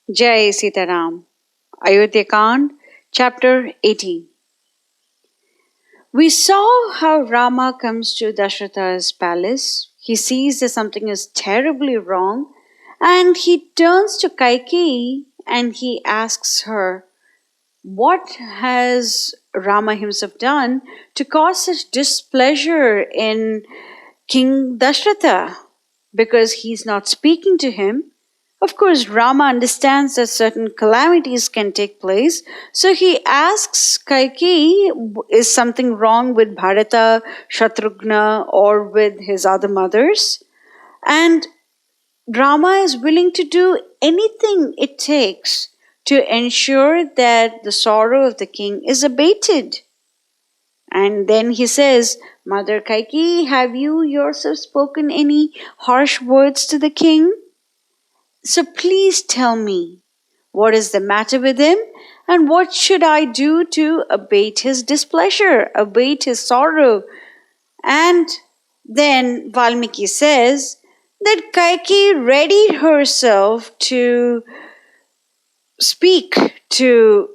Jai Sitaram. Ayodhya Kand, Chapter 18. We saw how Rama comes to Dasaratha's palace. He sees that something is terribly wrong and he turns to Kaikeyi and he asks her, what has Rama himself done to cause such displeasure in King Dasaratha? Because he's not speaking to him. Of course, Rama understands that certain calamities can take place. So he asks Kaikeyi, is something wrong with Bharata, Shatrughna, or with his other mothers? And Rama is willing to do anything it takes to ensure that the sorrow of the king is abated. And then he says, Mother Kaikeyi, have you yourself spoken any harsh words to the king? So please tell me, what is the matter with him, and what should I do to abate his displeasure, abate his sorrow? And then Valmiki says that Kaikeyi readied herself to speak to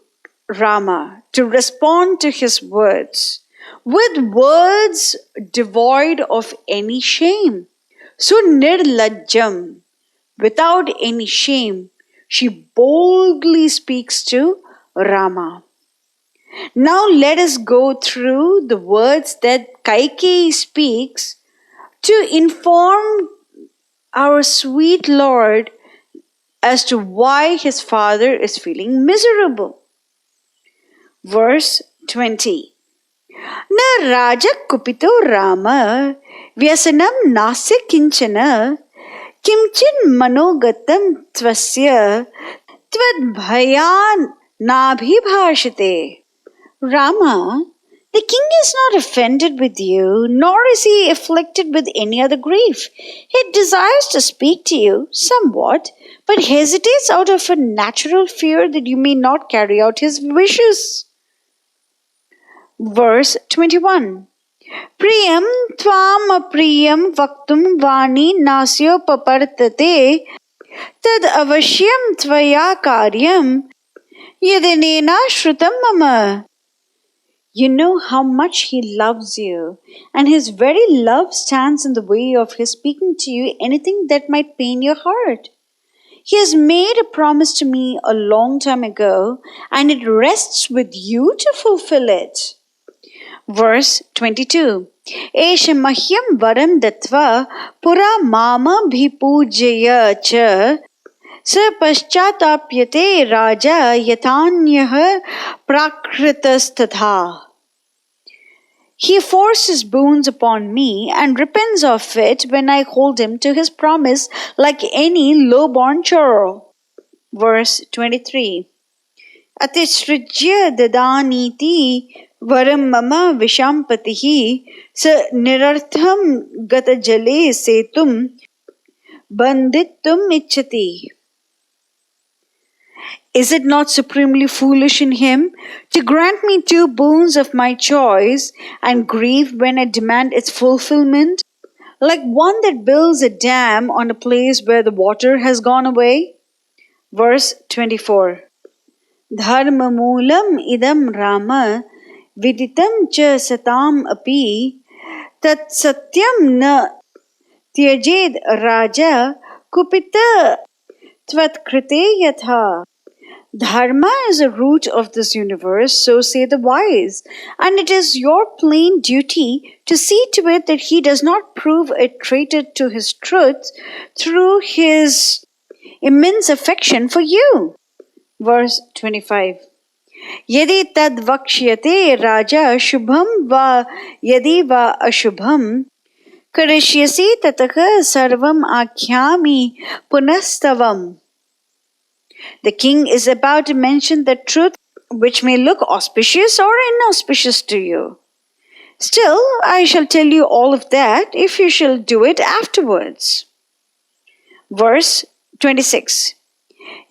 Rama, to respond to his words, with words devoid of any shame. So nirlajjam, without any shame, she boldly speaks to Rama. Now let us go through the words that Kaikeyi speaks to inform our sweet Lord as to why his father is feeling miserable. Verse 20. Na raja kupito Rama vyasanam nasya kinchana kimchin manogatam tvasya tvad bhayan nabhibhashate. Rama, the king is not offended with you, nor is he afflicted with any other grief. He desires to speak to you somewhat, but hesitates out of a natural fear that you may not carry out his wishes. Verse 21. Priyam tvam apriyam vaktum vani nasyo papartate tad avashyam tvaya karyam yadanena shrutam mama. You know how much he loves you, and his very love stands in the way of his speaking to you anything that might pain your heart. He has made a promise to me a long time ago, and it rests with you to fulfill it. Verse 22. Esha mahyam varam datva pura mama bhipujaya cha sa paschatapyate raja yatanyah prakritastatha. He forces boons upon me and repents of it when I hold him to his promise like any low-born churl. Verse 23. Atishrijya dadaniti varam mama vishampatihi sa nirartham gata jale setum bandittum ichchati. Is it not supremely foolish in him to grant me two boons of my choice and grieve when I demand its fulfillment, like one that builds a dam on a place where the water has gone away? Verse 24. Dharma moolam idam Rama viditam cha satam api tat satyam na tyajed raja kupita tvatkrite yatha. Dharma is the root of this universe, so say the wise, and it is your plain duty to see to it that he does not prove a traitor to his truth through his immense affection for you. Verse 25. Yadi tad vakshyate raja shubham va yadi va ashubham karishyasi tataka sarvam akhyami punastavam. The king is about to mention the truth which may look auspicious or inauspicious to you. Still, I shall tell you all of that if you shall do it afterwards. Verse 26.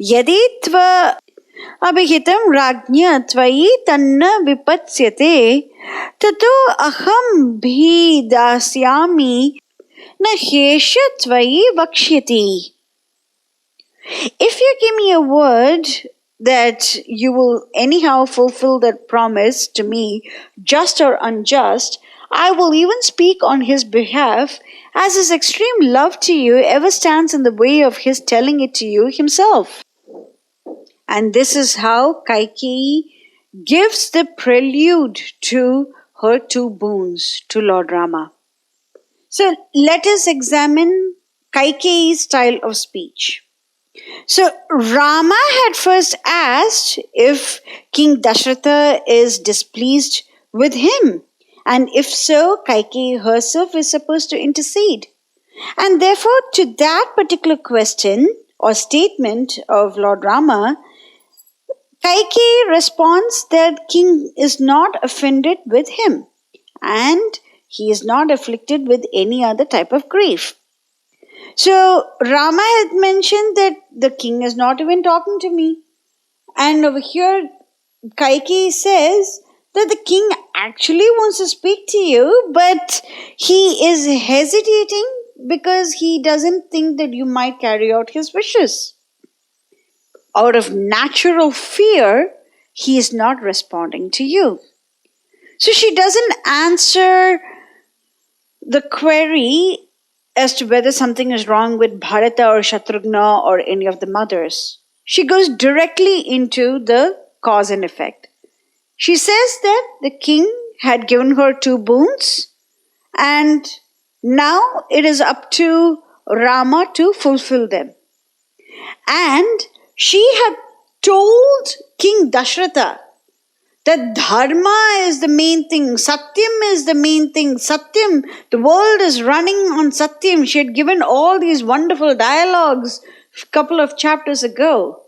Yadi tva abhihitam rajnya tvayi tanna vipatsyate tato aham bhi dasyami na hesha tvayi vakshyati. If you give me a word that you will anyhow fulfill that promise to me, just or unjust, I will even speak on his behalf, as his extreme love to you ever stands in the way of his telling it to you himself. And this is how Kaikeyi gives the prelude to her two boons to Lord Rama. So let us examine Kaikeyi's style of speech. So Rama had first asked if King Dasaratha is displeased with him, and if so, Kaikeyi herself is supposed to intercede. And therefore, to that particular question or statement of Lord Rama, Kaikeyi responds that king is not offended with him and he is not afflicted with any other type of grief. So Rama had mentioned that the king is not even talking to me. And over here, Kaikeyi says that the king actually wants to speak to you, but he is hesitating because he doesn't think that you might carry out his wishes. Out of natural fear, he is not responding to you. So she doesn't answer the query as to whether something is wrong with Bharata or Shatrughna or any of the mothers. She goes directly into the cause and effect. She says that the king had given her two boons and now it is up to Rama to fulfill them. And she had told King Dasaratha that dharma is the main thing, satyam is the main thing, satyam, the world is running on satyam. She had given all these wonderful dialogues a couple of chapters ago.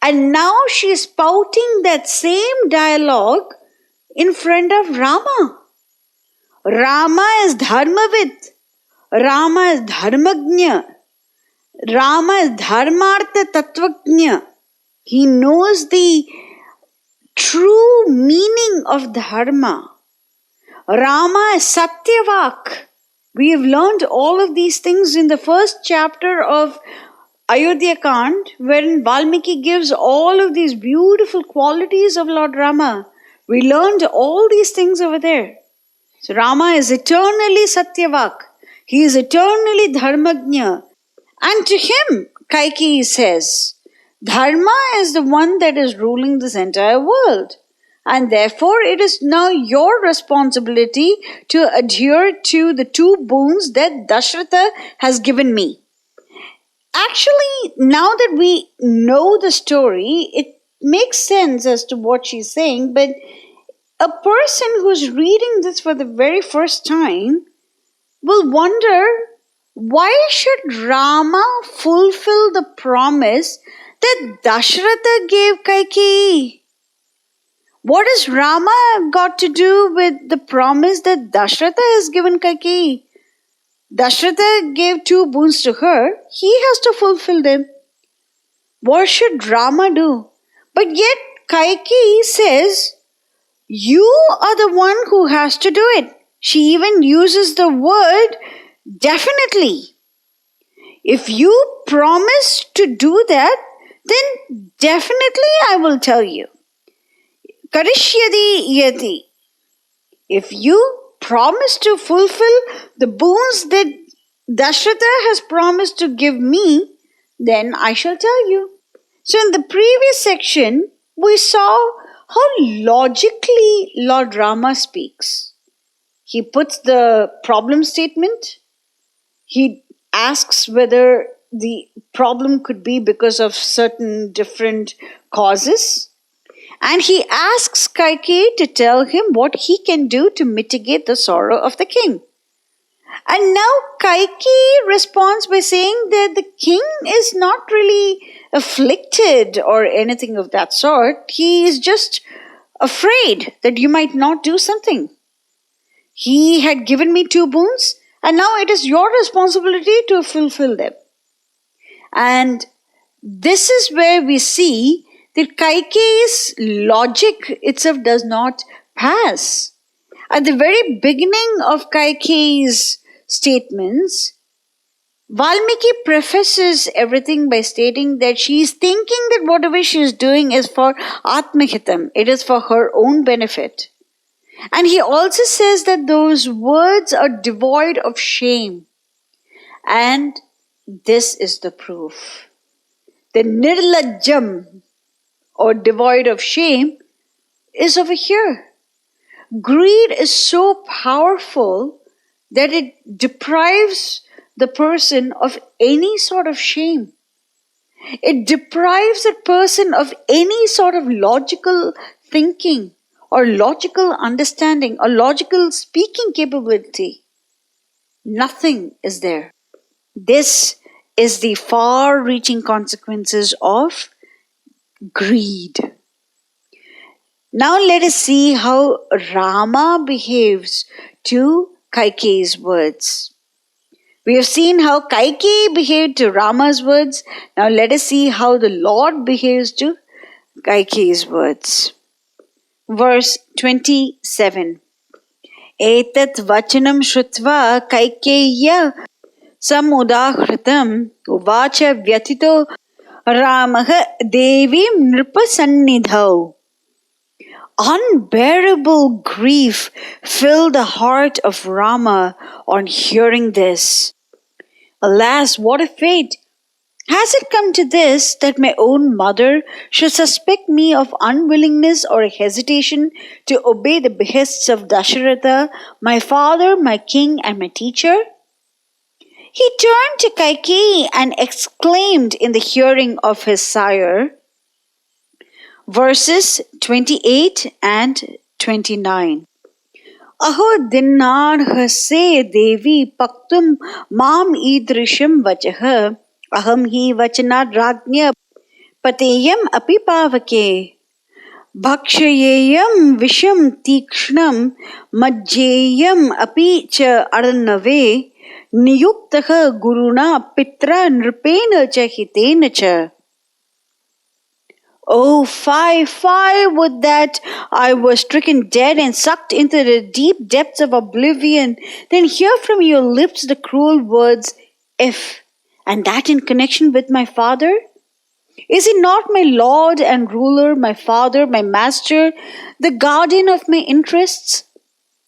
And now she is spouting that same dialogue in front of Rama. Rama is dharmavid, Rama is dharmagnya, Rama is dharmartha tattvagnya. He knows the true meaning of dharma. Rama is satyavak. We have learned all of these things in the first chapter of Ayodhya Kand, wherein Valmiki gives all of these beautiful qualities of Lord Rama. We learned all these things over there. So Rama is eternally satyavak. He is eternally dharmagnya. And to him, Kaikeyi says, Dharma is the one that is ruling this entire world. And therefore, it is now your responsibility to adhere to the two boons that Dasaratha has given me. Actually, now that we know the story, it makes sense as to what she's saying, but a person who's reading this for the very first time will wonder, why should Rama fulfill the promise that Dasaratha gave Kaikeyi? What has Rama got to do with the promise that Dasaratha has given Kaikeyi? Dasaratha gave two boons to her. He has to fulfill them. What should Rama do? But yet Kaikeyi says, you are the one who has to do it. She even uses the word definitely. If you promise to do that, then definitely I will tell you. Karishyadi yati. If you promise to fulfill the boons that Dasaratha has promised to give me, then I shall tell you. So in the previous section, we saw how logically Lord Rama speaks. He puts the problem statement. He asks whether the problem could be because of certain different causes. And he asks Kaikeyi to tell him what he can do to mitigate the sorrow of the king. And now Kaikeyi responds by saying that the king is not really afflicted or anything of that sort. He is just afraid that you might not do something. He had given me two boons, and now it is your responsibility to fulfill them. And this is where we see that Kaikeyi's logic itself does not pass. At the very beginning of Kaikeyi's statements, Valmiki prefaces everything by stating that she is thinking that whatever she is doing is for Atmahitam, it is for her own benefit. And he also says that those words are devoid of shame. And this is the proof. The nirlajjam, or devoid of shame, is over here. Greed is so powerful that it deprives the person of any sort of shame. It deprives a person of any sort of logical thinking or logical understanding or logical speaking capability. Nothing is there. This is the far-reaching consequences of greed. Now let us see how Rama behaves to Kaikeyi's words. We have seen how Kaikeyi behaved to Rama's words. Now let us see how the Lord behaves to Kaikeyi's words. Verse 27. Etat vachanam shrutva Kaikeya samudahritam uvacha vyatito Ramaha devim nripasannidhau. Unbearable grief filled the heart of Rama on hearing this. Alas, what a fate! Has it come to this that my own mother should suspect me of unwillingness or hesitation to obey the behests of Dasaratha, my father, my king, and my teacher? He turned to Kaikeyi and exclaimed in the hearing of his sire, verses 28 and 29. Aho dinnarhase devi paktum mam idrisham vachah aham hi vachanad rajnya pateyam api pavake bhakshayeyam visham tikshnam majjeyam api cha arnave niyuktaha guruna pitra nrpena cha hitena cha. Oh, fie, would that I were stricken dead and sucked into the deep depths of oblivion, then hear from your lips the cruel words, if, and that in connection with my father? Is he not my lord and ruler, my father, my master, the guardian of my interests?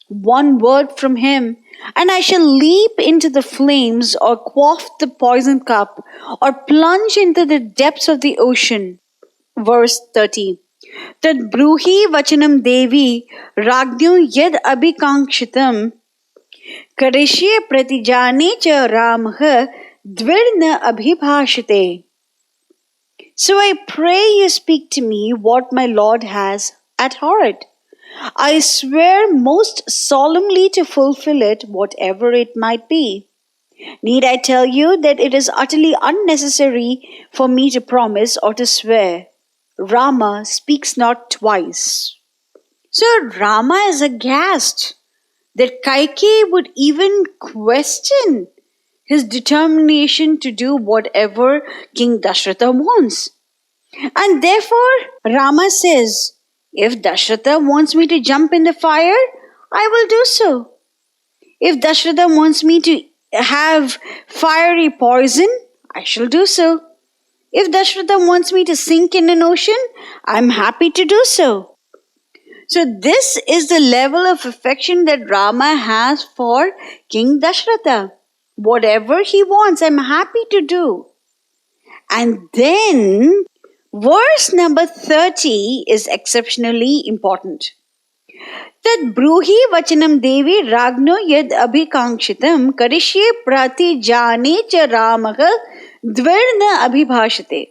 One word from him, and I shall leap into the flames, or quaff the poison cup, or plunge into the depths of the ocean. Verse 30. Tad bruhi vachanam devi ragnyo yad abhikangshitam karishye pratijane cha ramah dvirna abhibhashite. So I pray you speak to me what my Lord has at heart. I swear most solemnly to fulfill it, whatever it might be. Need I tell you that it is utterly unnecessary for me to promise or to swear? Rama speaks not twice. So Rama is aghast that Kaikeyi would even question his determination to do whatever King Dasaratha wants. And therefore Rama says, if Dasaratha wants me to jump in the fire, I will do so. If Dasaratha wants me to have fiery poison, I shall do so. If Dasaratha wants me to sink in an ocean, I'm happy to do so. So this is the level of affection that Rama has for King Dasaratha. Whatever he wants, I'm happy to do. And then verse number 30 is exceptionally important. Tad bruhi vachanam devi ragno yad abhikangshitam karishye prati jane cha ramaha dvirna abhibhashate.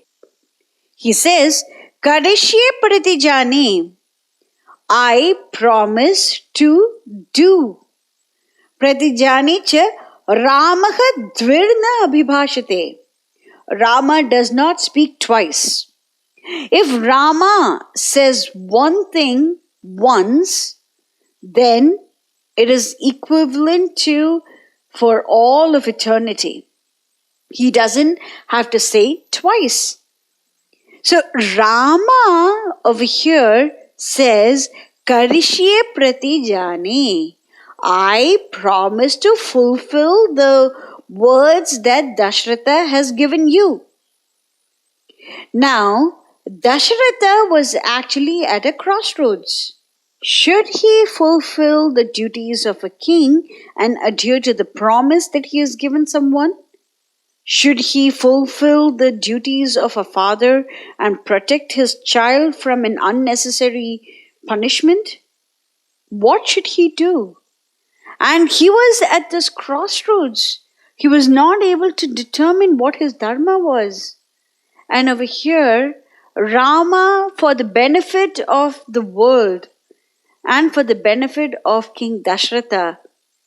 He says, karishye prati jane, I promise to do. Prati jane cha ramaha dvirna abhibhashate. Rama does not speak twice. If Rama says one thing once, then it is equivalent to for all of eternity. He doesn't have to say twice. So Rama over here says, Karishye prati jane. I promise to fulfill the words that Dasaratha has given you. Now, Dasaratha was actually at a crossroads. Should he fulfill the duties of a king and adhere to the promise that he has given someone? Should he fulfill the duties of a father and protect his child from an unnecessary punishment? What should he do? And he was at this crossroads. He was not able to determine what his dharma was. And over here, Rama, for the benefit of the world and for the benefit of King Dasaratha,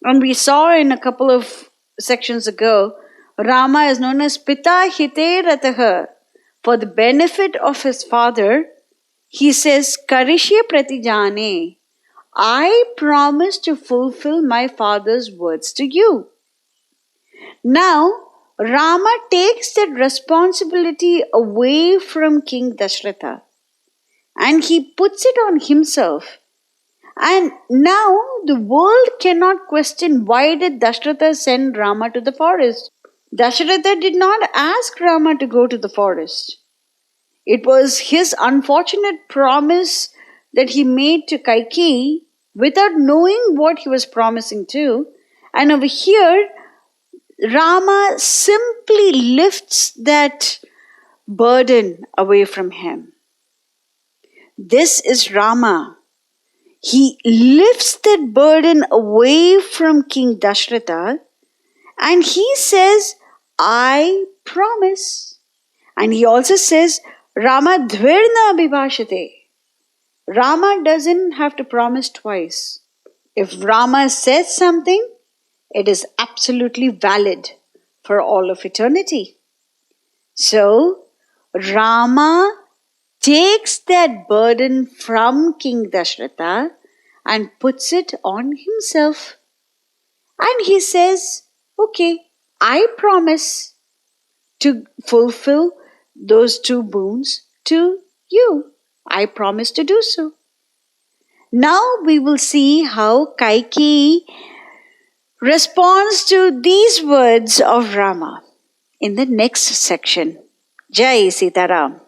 and we saw in a couple of sections ago, Rama is known as Pita Hite Rataha. For the benefit of his father, he says, Karishya Pratijane, I promise to fulfill my father's words to you. Now, Rama takes that responsibility away from King Dasaratha and he puts it on himself. And now the world cannot question why did Dasaratha send Rama to the forest. Dasaratha did not ask Rama to go to the forest. It was his unfortunate promise that he made to Kaikeyi without knowing what he was promising to. And over here, Rama simply lifts that burden away from him. This is Rama. He lifts that burden away from King Dasaratha and he says, I promise. And he also says, Rama dvirna abhibhashate. Rama doesn't have to promise twice. If Rama says something, it is absolutely valid for all of eternity. So, Rama takes that burden from King Dasaratha and puts it on himself. And he says, okay, I promise to fulfill those 2 boons to you. I promise to do so. Now we will see how Kaikeyi responds to these words of Rama in the next section. Jai Sitaram.